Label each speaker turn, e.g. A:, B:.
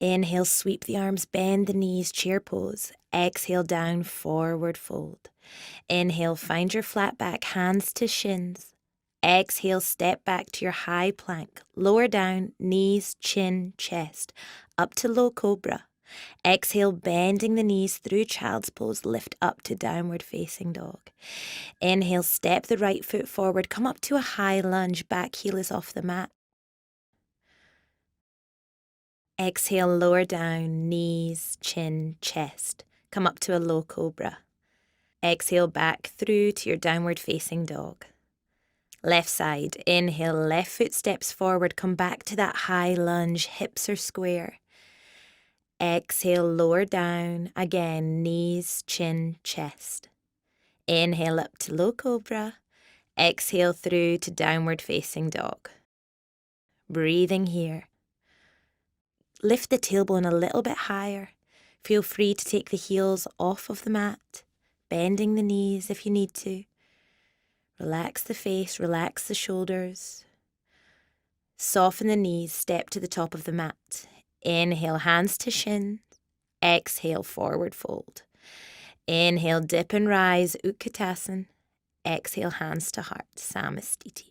A: Inhale, sweep the arms, bend the knees, chair pose. Exhale, down, forward fold. Inhale, find your flat back, hands to shins. Exhale, step back to your high plank. Lower down, knees, chin, chest. Up to low cobra. Exhale, bending the knees through child's pose, lift up to downward facing dog. Inhale, step the right foot forward, come up to a high lunge, back heel is off the mat. Exhale, lower down, knees, chin, chest. Come up to a low cobra. Exhale, back through to your downward facing dog. Left side, inhale, left foot steps forward, come back to that high lunge, hips are square. Exhale, lower down, again, knees, chin, chest. Inhale up to low cobra. Exhale through to downward facing dog. Breathing here. Lift the tailbone a little bit higher. Feel free to take the heels off of the mat, bending the knees if you need to. Relax the face, relax the shoulders. Soften the knees, step to the top of the mat. Inhale, hands to shins. Exhale, forward fold. Inhale, dip and rise, Utkatasana. Exhale, hands to heart, Samastiti.